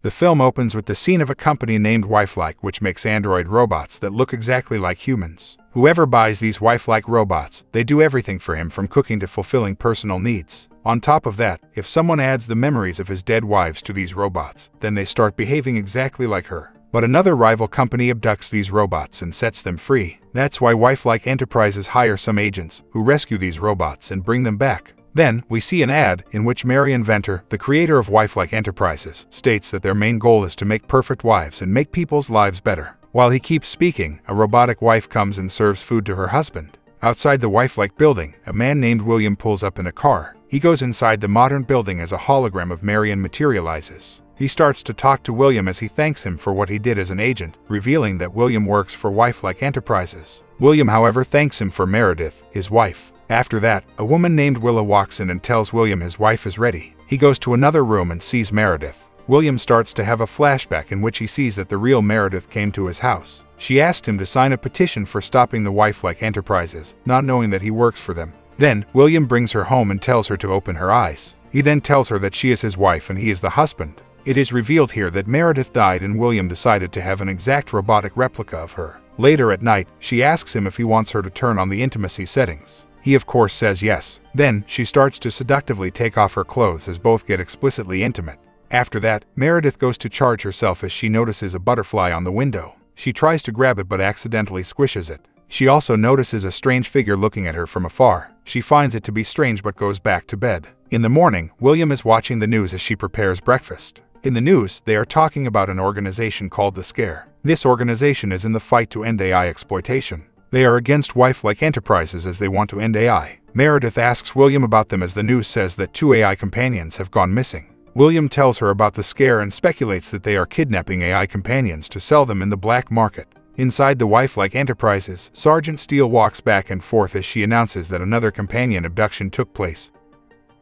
The film opens with the scene of a company named Wifelike, which makes android robots that look exactly like humans. Whoever buys these wife-like robots, they do everything for him from cooking to fulfilling personal needs. On top of that, if someone adds the memories of his dead wives to these robots, then they start behaving exactly like her. But another rival company abducts these robots and sets them free. That's why wife-like enterprises hire some agents who rescue these robots and bring them back. Then, we see an ad in which Marion Venter, the creator of wife-like enterprises, states that their main goal is to make perfect wives and make people's lives better. While he keeps speaking, a robotic wife comes and serves food to her husband. Outside the wife-like building, a man named William pulls up in a car. He goes inside the modern building as a hologram of Marion materializes. He starts to talk to William as he thanks him for what he did as an agent, revealing that William works for wife-like enterprises. William, however, thanks him for Meredith, his wife. After that, a woman named Willa walks in and tells William his wife is ready. He goes to another room and sees Meredith. William starts to have a flashback in which he sees that the real Meredith came to his house. She asked him to sign a petition for stopping the wife-like enterprises, not knowing that he works for them. Then, William brings her home and tells her to open her eyes. He then tells her that she is his wife and he is the husband. It is revealed here that Meredith died and William decided to have an exact robotic replica of her. Later at night, she asks him if he wants her to turn on the intimacy settings. He of course says yes. Then, she starts to seductively take off her clothes as both get explicitly intimate. After that, Meredith goes to charge herself as she notices a butterfly on the window. She tries to grab it but accidentally squishes it. She also notices a strange figure looking at her from afar. She finds it to be strange but goes back to bed. In the morning, William is watching the news as she prepares breakfast. In the news, they are talking about an organization called The Scare. This organization is in the fight to end AI exploitation. They are against wife-like enterprises as they want to end AI. Meredith asks William about them as the news says that 2 AI companions have gone missing. William tells her about The Scare and speculates that they are kidnapping AI companions to sell them in the black market. Inside the wife-like enterprises, Sergeant Steele walks back and forth as she announces that another companion abduction took place,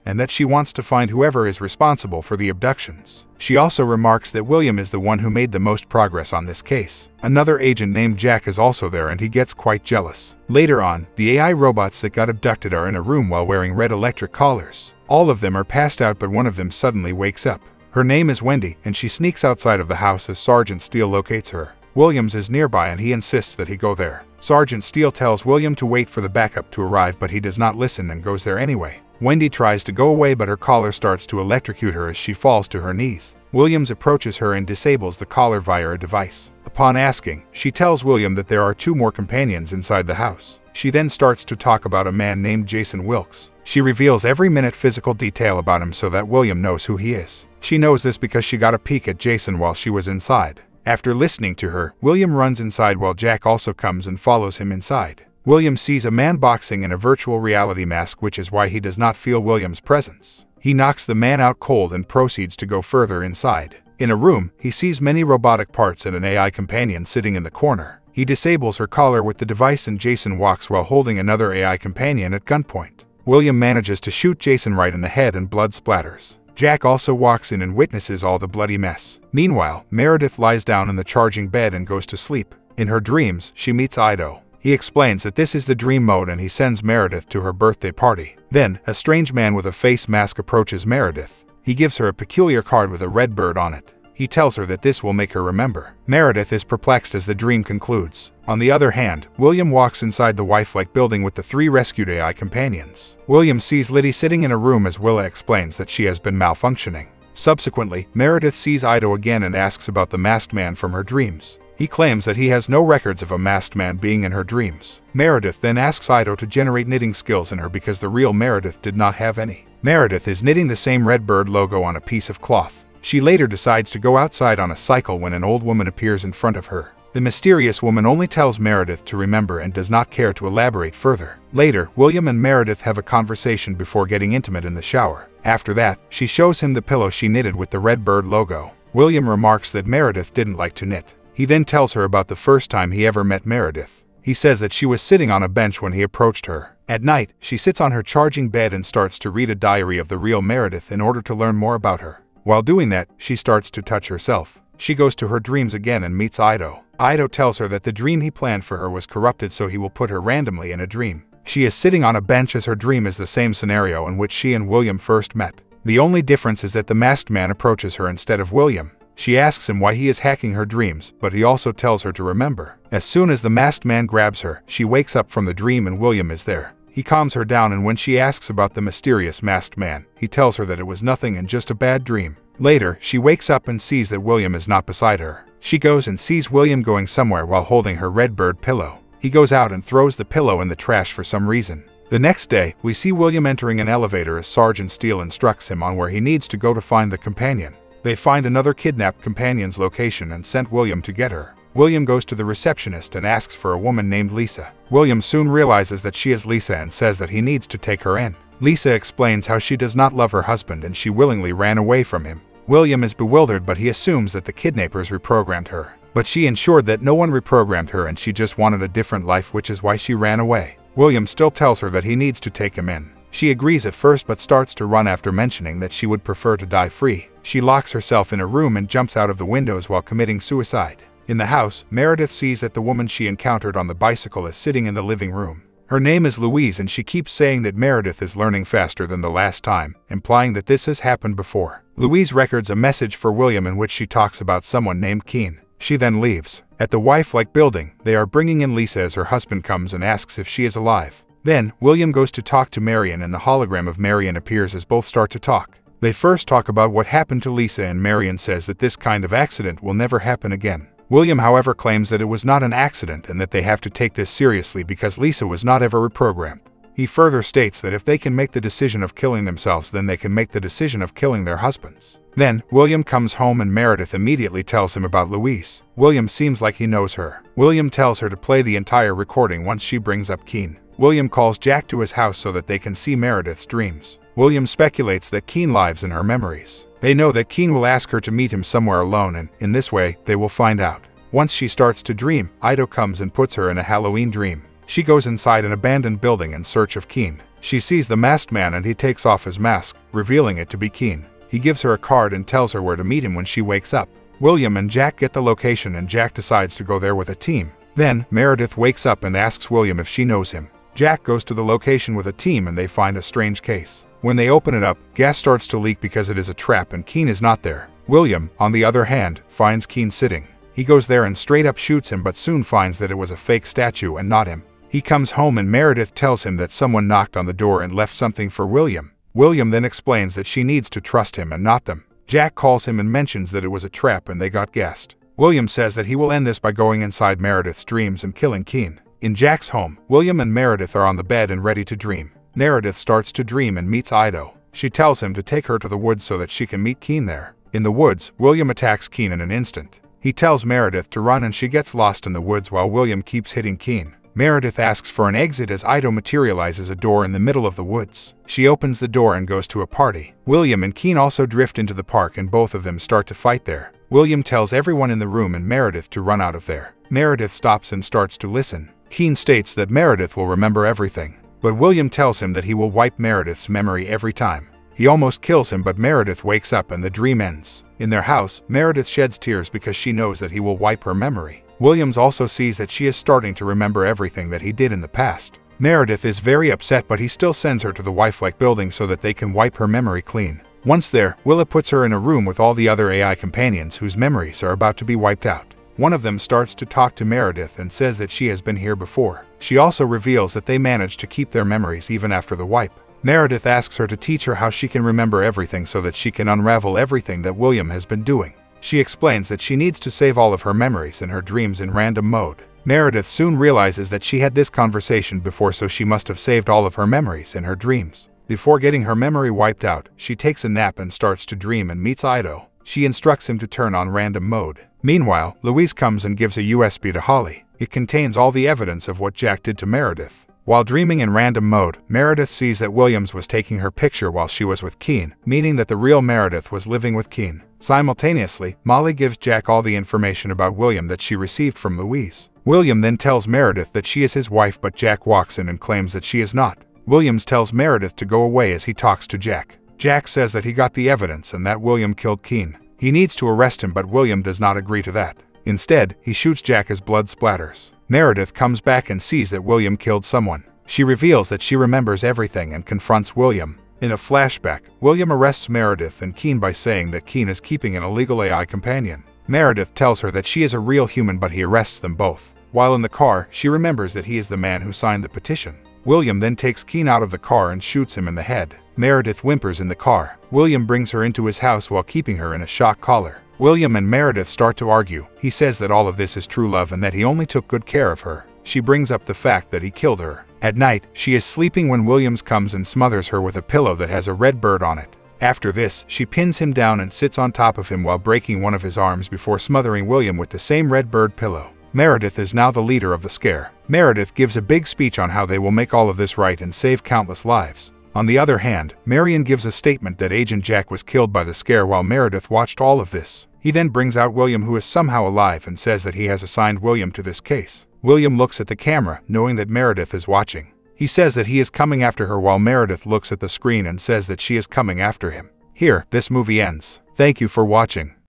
and that she wants to find whoever is responsible for the abductions. She also remarks that William is the one who made the most progress on this case. Another agent named Jack is also there and he gets quite jealous. Later on, the AI robots that got abducted are in a room while wearing red electric collars. All of them are passed out but one of them suddenly wakes up. Her name is Wendy and she sneaks outside of the house as Sergeant Steele locates her. Williams is nearby and he insists that he go there. Sergeant Steele tells William to wait for the backup to arrive but he does not listen and goes there anyway. Wendy tries to go away but her collar starts to electrocute her as she falls to her knees. Williams approaches her and disables the collar via a device. Upon asking, she tells William that there are 2 more companions inside the house. She then starts to talk about a man named Jason Wilkes. She reveals every minute physical detail about him so that William knows who he is. She knows this because she got a peek at Jason while she was inside. After listening to her, William runs inside while Jack also comes and follows him inside. William sees a man boxing in a virtual reality mask, which is why he does not feel William's presence. He knocks the man out cold and proceeds to go further inside. In a room, he sees many robotic parts and an AI companion sitting in the corner. He disables her collar with the device and Jason walks while holding another AI companion at gunpoint. William manages to shoot Jason right in the head and blood splatters. Jack also walks in and witnesses all the bloody mess. Meanwhile, Meredith lies down in the charging bed and goes to sleep. In her dreams, she meets Ido. He explains that this is the dream mode and he sends Meredith to her birthday party. Then, a strange man with a face mask approaches Meredith. He gives her a peculiar card with a red bird on it. He tells her that this will make her remember. Meredith is perplexed as the dream concludes. On the other hand, William walks inside the wife-like building with the 3 rescued AI companions. William sees Liddy sitting in a room as Willa explains that she has been malfunctioning. Subsequently, Meredith sees Ido again and asks about the masked man from her dreams. He claims that he has no records of a masked man being in her dreams. Meredith then asks Ido to generate knitting skills in her because the real Meredith did not have any. Meredith is knitting the same red bird logo on a piece of cloth. She later decides to go outside on a cycle when an old woman appears in front of her. The mysterious woman only tells Meredith to remember and does not care to elaborate further. Later, William and Meredith have a conversation before getting intimate in the shower. After that, she shows him the pillow she knitted with the red bird logo. William remarks that Meredith didn't like to knit. He then tells her about the first time he ever met Meredith. He says that she was sitting on a bench when he approached her. At night, she sits on her charging bed and starts to read a diary of the real Meredith in order to learn more about her. While doing that, she starts to touch herself. She goes to her dreams again and meets Ido. Ido tells her that the dream he planned for her was corrupted, so he will put her randomly in a dream. She is sitting on a bench as her dream is the same scenario in which she and William first met. The only difference is that the masked man approaches her instead of William. She asks him why he is hacking her dreams, but he also tells her to remember. As soon as the masked man grabs her, she wakes up from the dream and William is there. He calms her down, and when she asks about the mysterious masked man, he tells her that it was nothing and just a bad dream. Later, she wakes up and sees that William is not beside her. She goes and sees William going somewhere while holding her red bird pillow. He goes out and throws the pillow in the trash for some reason. The next day, we see William entering an elevator as Sergeant Steele instructs him on where he needs to go to find the companion. They find another kidnapped companion's location and sent William to get her. William goes to the receptionist and asks for a woman named Lisa. William soon realizes that she is Lisa and says that he needs to take her in. Lisa explains how she does not love her husband and she willingly ran away from him. William is bewildered, but he assumes that the kidnappers reprogrammed her. But she ensured that no one reprogrammed her and she just wanted a different life, which is why she ran away. William still tells her that he needs to take him in. She agrees at first but starts to run after mentioning that she would prefer to die free. She locks herself in a room and jumps out of the windows while committing suicide. In the house, Meredith sees that the woman she encountered on the bicycle is sitting in the living room. Her name is Louise and she keeps saying that Meredith is learning faster than the last time, implying that this has happened before. Louise records a message for William in which she talks about someone named Keen. She then leaves. At the wife-like building, they are bringing in Lisa as her husband comes and asks if she is alive. Then, William goes to talk to Marion and the hologram of Marion appears as both start to talk. They first talk about what happened to Lisa and Marion says that this kind of accident will never happen again. William, however, claims that it was not an accident and that they have to take this seriously because Lisa was not ever reprogrammed. He further states that if they can make the decision of killing themselves, then they can make the decision of killing their husbands. Then, William comes home and Meredith immediately tells him about Louise. William seems like he knows her. William tells her to play the entire recording once she brings up Keen. William calls Jack to his house so that they can see Meredith's dreams. William speculates that Keen lives in her memories. They know that Keen will ask her to meet him somewhere alone and, in this way, they will find out. Once she starts to dream, Ido comes and puts her in a Halloween dream. She goes inside an abandoned building in search of Keen. She sees the masked man and he takes off his mask, revealing it to be Keen. He gives her a card and tells her where to meet him when she wakes up. William and Jack get the location and Jack decides to go there with a team. Then, Meredith wakes up and asks William if she knows him. Jack goes to the location with a team and they find a strange case. When they open it up, gas starts to leak because it is a trap and Keen is not there. William, on the other hand, finds Keen sitting. He goes there and straight up shoots him but soon finds that it was a fake statue and not him. He comes home and Meredith tells him that someone knocked on the door and left something for William. William then explains that she needs to trust him and not them. Jack calls him and mentions that it was a trap and they got gassed. William says that he will end this by going inside Meredith's dreams and killing Keen. In Jack's home, William and Meredith are on the bed and ready to dream. Meredith starts to dream and meets Ido. She tells him to take her to the woods so that she can meet Keen there. In the woods, William attacks Keen in an instant. He tells Meredith to run and she gets lost in the woods while William keeps hitting Keen. Meredith asks for an exit as Ido materializes a door in the middle of the woods. She opens the door and goes to a party. William and Keen also drift into the park and both of them start to fight there. William tells everyone in the room and Meredith to run out of there. Meredith stops and starts to listen. Keen states that Meredith will remember everything, but William tells him that he will wipe Meredith's memory every time. He almost kills him, but Meredith wakes up and the dream ends. In their house, Meredith sheds tears because she knows that he will wipe her memory. Williams also sees that she is starting to remember everything that he did in the past. Meredith is very upset, but he still sends her to the wife-like building so that they can wipe her memory clean. Once there, Willa puts her in a room with all the other AI companions whose memories are about to be wiped out. One of them starts to talk to Meredith and says that she has been here before. She also reveals that they managed to keep their memories even after the wipe. Meredith asks her to teach her how she can remember everything so that she can unravel everything that William has been doing. She explains that she needs to save all of her memories in her dreams in random mode. Meredith soon realizes that she had this conversation before, so she must have saved all of her memories in her dreams. Before getting her memory wiped out, she takes a nap and starts to dream and meets Ido. She instructs him to turn on random mode. Meanwhile, Louise comes and gives a USB to Holly. It contains all the evidence of what Jack did to Meredith. While dreaming in random mode, Meredith sees that Williams was taking her picture while she was with Keen, meaning that the real Meredith was living with Keen. Simultaneously, Molly gives Jack all the information about William that she received from Louise. William then tells Meredith that she is his wife, but Jack walks in and claims that she is not. Williams tells Meredith to go away as he talks to Jack. Jack says that he got the evidence and that William killed Keen. He needs to arrest him, but William does not agree to that. Instead, he shoots Jack as blood splatters. Meredith comes back and sees that William killed someone. She reveals that she remembers everything and confronts William. In a flashback, William arrests Meredith and Keen by saying that Keen is keeping an illegal AI companion. Meredith tells her that she is a real human, but he arrests them both. While in the car, she remembers that he is the man who signed the petition. William then takes Keen out of the car and shoots him in the head. Meredith whimpers in the car. William brings her into his house while keeping her in a shock collar. William and Meredith start to argue. He says that all of this is true love and that he only took good care of her. She brings up the fact that he killed her. At night, she is sleeping when Williams comes and smothers her with a pillow that has a red bird on it. After this, she pins him down and sits on top of him while breaking one of his arms before smothering William with the same red bird pillow. Meredith is now the leader of the scare. Meredith gives a big speech on how they will make all of this right and save countless lives. On the other hand, Marion gives a statement that Agent Jack was killed by the scare while Meredith watched all of this. He then brings out William, who is somehow alive, and says that he has assigned William to this case. William looks at the camera, knowing that Meredith is watching. He says that he is coming after her while Meredith looks at the screen and says that she is coming after him. Here, this movie ends. Thank you for watching.